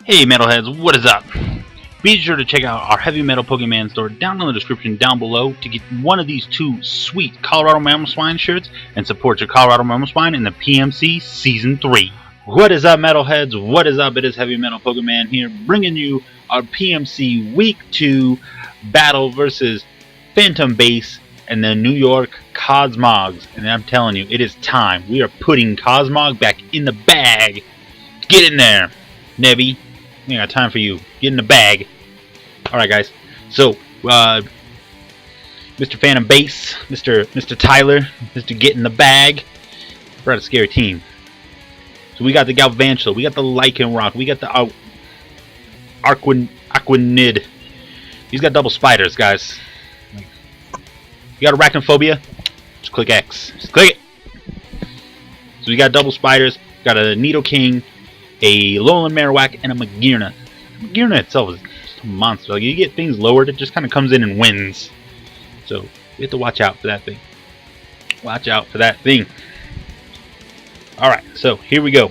Hey Metalheads, what is up? Be sure to check out our Heavy Metal Pokemon store down in the description down below to get one of these two sweet Colorado Mamoswine shirts and support your Colorado Mamoswine in the PMC Season 3. What is up Metalheads, what is up? It is Heavy Metal Pokemon here bringing you our PMC Week 2 battle versus Phantom Base and the New York Cosmogs. And I'm telling you, it is time. We are putting Cosmog back in the bag. Get in there, Nebby. We got time for you. Get in the bag. Alright guys, so Mr. Phantom Base, Mr. Tyler, Mr. Get in the Bag. We're at a scary team. So we got the Galvantula, we got the Lycanroc, we got the Arachnid. He's got double spiders, guys. You got Arachnophobia? Just click X. Just click it. So we got double spiders, got a Nidoking, a Lowland Marowak, and a Magearna. Magearna itself is a monster. Like, you get things lowered, it just kind of comes in and wins. So we have to watch out for that thing. Watch out for that thing. Alright, so here we go.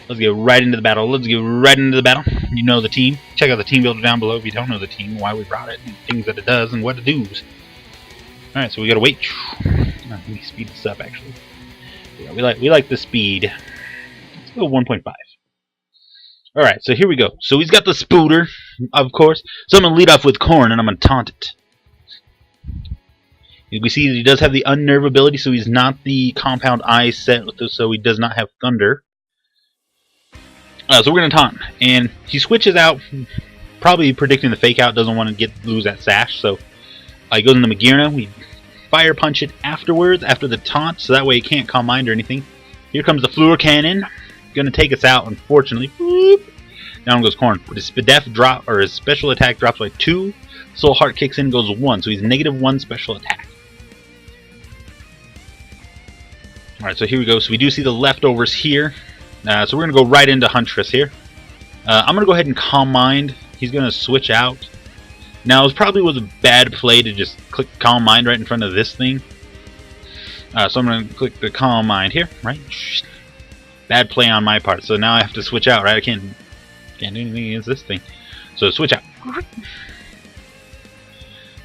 Let's get right into the battle. Let's get right into the battle. You know the team. Check out the team builder down below if you don't know the team, why we brought it, and things that it does, and what it does. Alright, so we gotta wait. Let me speed this up, actually. Yeah, we like the speed. Let's go 1.5. Alright, so here we go. So he's got the Spooter, of course. So I'm going to lead off with Corn, and I'm going to taunt it. We see that he does have the Unnerve ability, so he's not the Compound Eyes set, so he does not have Thunder. So we're going to taunt. And he switches out, probably predicting the Fake Out, doesn't want to lose that Sash, so he goes into Magearna. We Fire Punch it afterwards, after the taunt, so that way it can't Calm Mind or anything. Here comes the Fluor Cannon. Gonna take us out, unfortunately. Boop. Down goes Corn. But his Spadef drop, or his special attack drops by 2. Soul Heart kicks in, goes 1. So he's -1 special attack. Alright, so here we go. So we do see the leftovers here. So we're gonna go right into Huntress here. I'm gonna go ahead and Calm Mind. He's gonna switch out. Now, it probably was a bad play to just click Calm Mind right in front of this thing. So I'm gonna click the Calm Mind here, right? Bad play on my part, so now I have to switch out, right? I can't do anything against this thing. So switch out.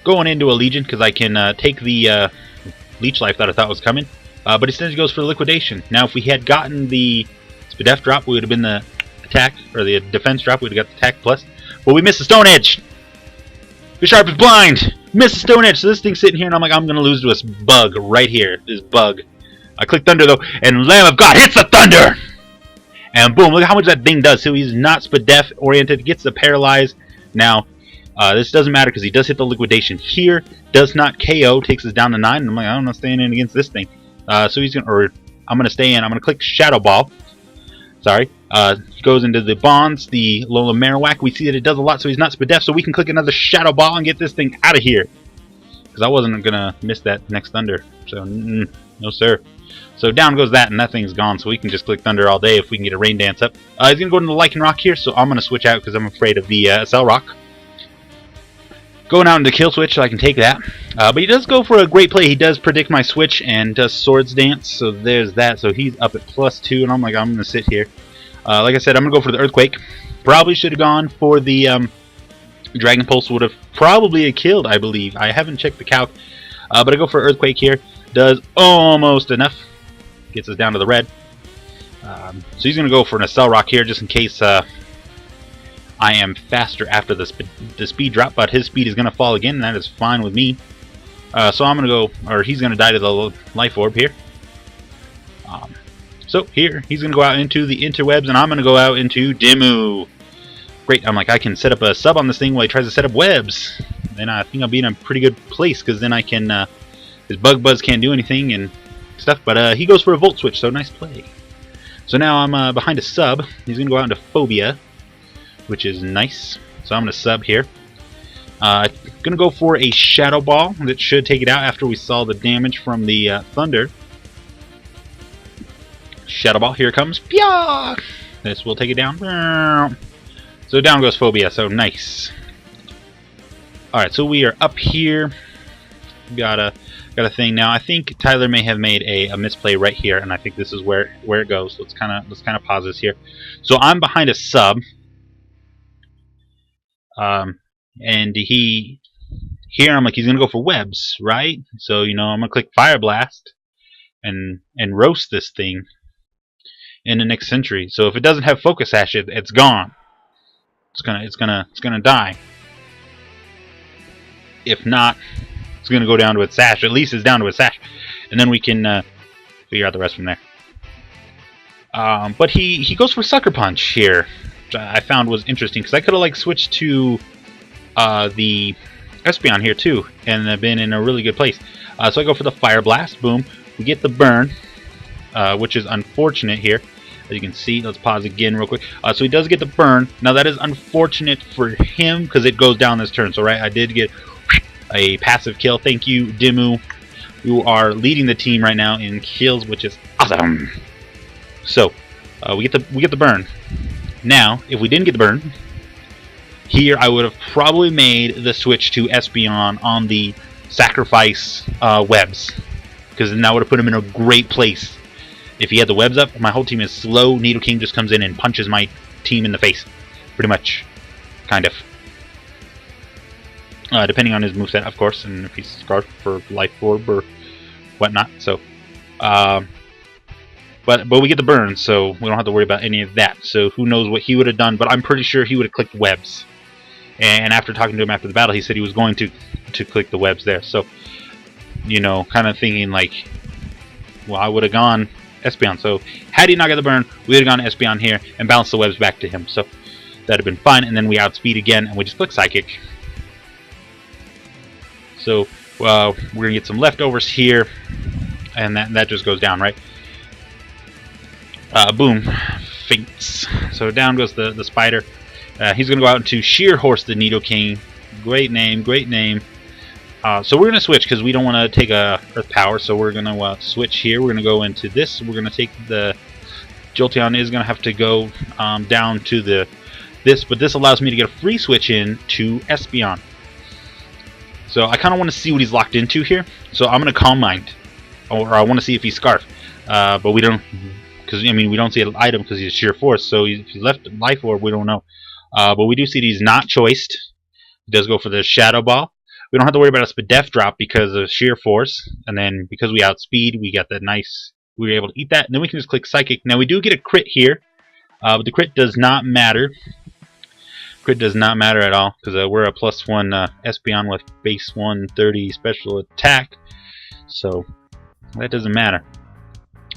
Going into a Legion, because I can take the Leech Life that I thought was coming. But instead he goes for the Liquidation. Now if we had gotten the Spadef drop, we would have been the attack, or the defense drop, we would have got the attack plus. But we missed the Stone Edge! Bisharp is blind! Missed the Stone Edge, so this thing's sitting here, and I'm like, I'm going to lose to this bug right here. This bug. I click Thunder though, and Lamb of God hits the Thunder! And boom, look how much that thing does. So he's not Spadef oriented, gets the Paralyze. Now, this doesn't matter because he does hit the Liquidation here, does not KO, takes us down to 9. And I'm like, I'm not staying in against this thing. So he's gonna, or I'm gonna stay in. I'm gonna click Shadow Ball. Sorry. Goes into the Bonds, the Lola Marowak. We see that it does a lot, so he's not Spadef, so we can click another Shadow Ball and get this thing out of here. Because I wasn't gonna miss that next Thunder. So, no sir. So down goes that, and that thing's gone, so we can just click Thunder all day if we can get a Rain Dance up. He's going to go into the Lycanroc here, so I'm going to switch out because I'm afraid of the Cellrock. Going out into Kill Switch, so I can take that. But he does go for a great play. He does predict my switch and does Swords Dance, so there's that. So he's up at +2, and I'm like, I'm going to sit here. Like I said, I'm going to go for the Earthquake. Probably should have gone for the Dragon Pulse, would have probably killed, I believe. I haven't checked the calc, but I go for Earthquake here. Does almost enough. Gets us down to the red. So he's going to go for an Cellrock here just in case I am faster after the speed drop, but his speed is going to fall again, and that is fine with me. So I'm going to go, or he's going to die to the Life Orb here. So here, he's going to go out into the Interwebs, and I'm going to go out into Dimmu. Great, I'm like, I can set up a sub on this thing while he tries to set up webs. Then I think I'll be in a pretty good place, because then I can, his Bug Buzz can't do anything, and stuff, but he goes for a Volt Switch, so nice play. So now I'm behind a sub. He's going to go out into Phobia, which is nice. So I'm going to sub here. Going to go for a Shadow Ball that should take it out after we saw the damage from the Thunder. Shadow Ball, here it comes. Pya! This will take it down. So down goes Phobia, so nice. Alright, so we are up here. We got a got a thing now. I think Tyler may have made a misplay right here, and I think this is where it goes. Let's kind of pause this here. So I'm behind a sub, and here I'm like, he's gonna go for webs, right? So I'm gonna click Fire Blast and roast this thing in the next century. So if it doesn't have focus sash, it's gone. It's gonna die. If not, it's gonna go down to its sash. At least it's down to its sash, and then we can figure out the rest from there. But he goes for Sucker Punch here, which I found was interesting because I could have like switched to the Espeon here too, and been in a really good place. So I go for the Fire Blast. Boom. We get the burn, which is unfortunate here. As you can see, let's pause again real quick. So he does get the burn. Now that is unfortunate for him because it goes down this turn. So right, I did get a passive kill. Thank you, Dimmu. You are leading the team right now in kills, which is awesome. So we get the burn. Now, if we didn't get the burn, here I would have probably made the switch to Espeon on the sacrifice webs, because then that would have put him in a great place. If he had the webs up, my whole team is slow. Nidoking just comes in and punches my team in the face, pretty much, kind of. Depending on his moveset, of course, and if he's Scarf for Life Orb or whatnot. So, but we get the burn, so we don't have to worry about any of that. So who knows what he would have done? But I'm pretty sure he would have clicked webs. And after talking to him after the battle, he said he was going to click the webs there. So, kind of thinking like, well, I would have gone Espeon. So had he not got the burn, we would have gone Espeon here and bounced the webs back to him. So that'd have been fine. And then we outspeed again, and we just click Psychic. So we're gonna get some leftovers here, and that just goes down, right? Boom, faints. So down goes the spider. He's gonna go out into Sheer Horse the Nidoking. Great name, great name. So we're gonna switch because we don't want to take a Earth Power. So we're gonna switch here. We're gonna go into this. We're gonna take the Jolteon is gonna have to go down to this, but this allows me to get a free switch in to Espeon. So I kind of want to see what he's locked into here. So I'm going to Calm Mind. Or I want to see if he's Scarf. But we don't, because we don't see an item because he's Sheer Force. So if he left Life Orb, we don't know. But we do see that he's not choiced. He does go for the Shadow Ball. We don't have to worry about a Spadef drop because of Sheer Force. And then because we outspeed, we got that nice, we were able to eat that. And then we can just click Psychic. Now we do get a crit here. But the crit does not matter. Crit does not matter at all because we're a +1 Espeon with base 130 special attack, so that doesn't matter.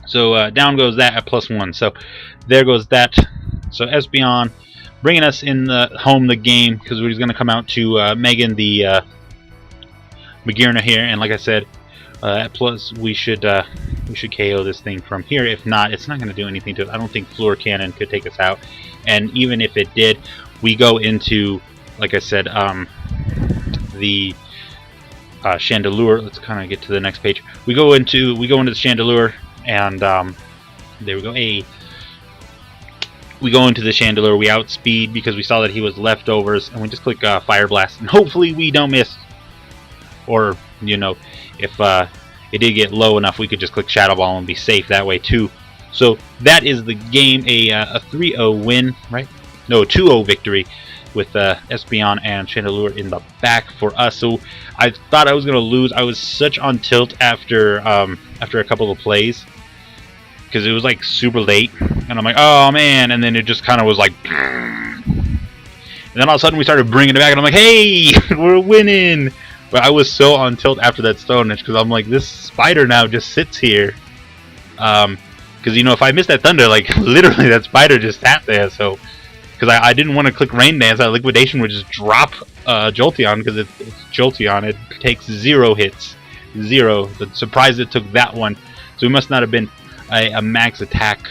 So down goes that at +1. So there goes that. So Espeon bringing us in the game because we're going to come out to Megan the Magearna here, and like I said, at plus we should KO this thing from here. If not, it's not going to do anything to it. I don't think Floor Cannon could take us out, and even if it did, we go into, like I said, the Chandelure. Let's kind of get to the next page. We go into the Chandelure, and there we go. We go into the Chandelure. We outspeed because we saw that he was leftovers, and we just click Fire Blast, and hopefully we don't miss. Or if it did get low enough, we could just click Shadow Ball and be safe that way too. So that is the game. A 3-0 win, right? No, 2-0 victory with Espeon and Chandelure in the back for us. So I thought I was going to lose. I was such on tilt after a couple of plays because it was like super late, and I'm like, oh man, and then it just kind of was like, and then all of a sudden we started bringing it back, and I'm like, hey, we're winning. But I was so on tilt after that Stone Edge because I'm like, this spider now just sits here. Because if I missed that Thunder, like literally that spider just sat there. So because I didn't want to click Rain Dance, that Liquidation would just drop Jolteon because it's Jolteon. It takes 0 hits, 0. The surprise it took that one. So it must not have been a max attack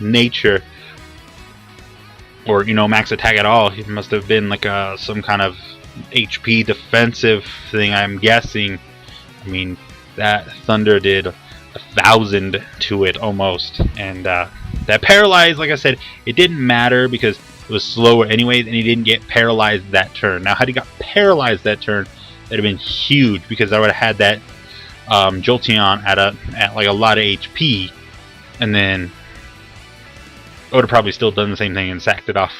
nature, or max attack at all. It must have been like some kind of HP defensive thing, I'm guessing. I mean, that Thunder did 1,000 to it almost, and that paralyzed, like I said, it didn't matter because it was slower anyways, and he didn't get paralyzed that turn. Now, had he got paralyzed that turn, that'd have been huge because I would have had that Jolteon at like a lot of HP, and then I would have probably still done the same thing and sacked it off.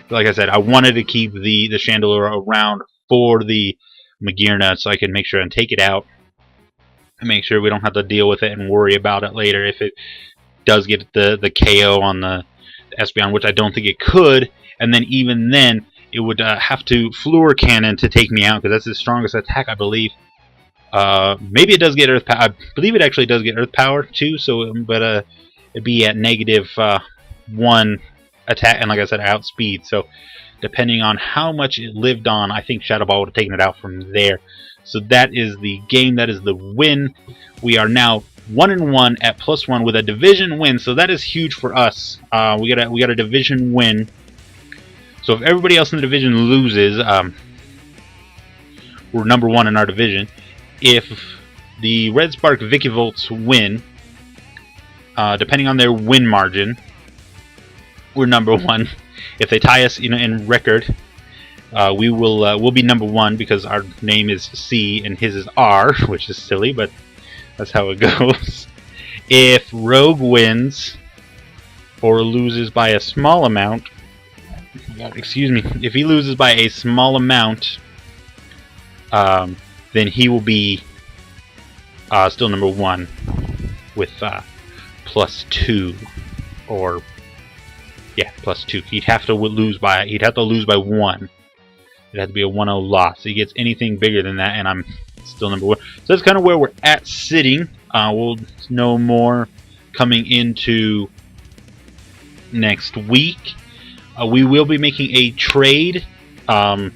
Like I said, I wanted to keep the Chandelure around for the Magearna so I can make sure and take it out and make sure we don't have to deal with it and worry about it later if it does get the KO on the Espeon, which I don't think it could. And then even then, it would have to Fluor Cannon to take me out because that's its strongest attack, I believe. Maybe it does get Earth Power. I believe it actually does get Earth Power too. So, but it'd be at -1 attack, and like I said, outspeed. So, depending on how much it lived on, I think Shadow Ball would have taken it out from there. So that is the game. That is the win. We are now 1-1 at +1 with a division win. So that is huge for us. We got a division win. So if everybody else in the division loses, we're #1 in our division. If the Red Spark Vikivolts win, depending on their win margin, we're #1. If they tie us, in record, we'll be #1 because our name is C and his is R, which is silly, but that's how it goes. If Rogue wins or loses by a small amount, excuse me, if he loses by a small amount, then he will be still #1 with +2, or yeah, +2. He'd have to lose by 1. It'd have to be a 1-0 loss. He gets anything bigger than that, and I'm still #1. So that's kind of where we're at sitting. We'll know more coming into next week. We will be making a trade going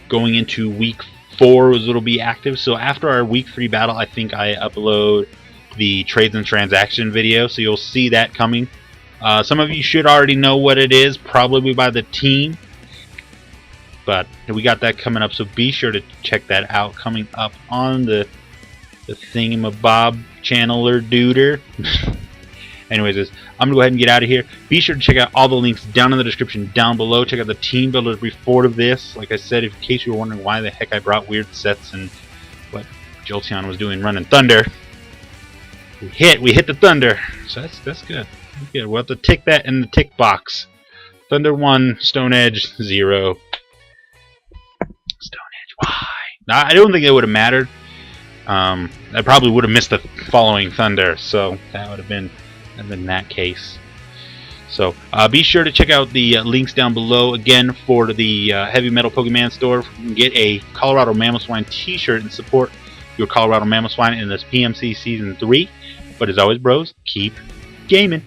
into week 4, it'll be active. So after our week 3 battle, I think I upload the trades and transaction video, so you'll see that coming. Some of you should already know what it is, probably by the team, but we got that coming up, so be sure to check that out coming up on the thingamabob channeler duder. Anyways, I'm going to go ahead and get out of here. Be sure to check out all the links down in the description down below. Check out the team builder report of this. Like I said, in case you were wondering why the heck I brought weird sets and what Jolteon was doing running Thunder, we hit the Thunder. So that's good. Good. We'll have to tick that in the tick box. Thunder 1, Stone Edge 0. Stone Edge, why? Now, I don't think it would have mattered. I probably would have missed the following Thunder, so that would have been in that case. So be sure to check out the links down below again for the Heavy Metal Pokemon store. You can get a Colorado Mamoswine t-shirt and support your Colorado Mamoswine in this PMC Season 3. But as always, bros, keep gaming.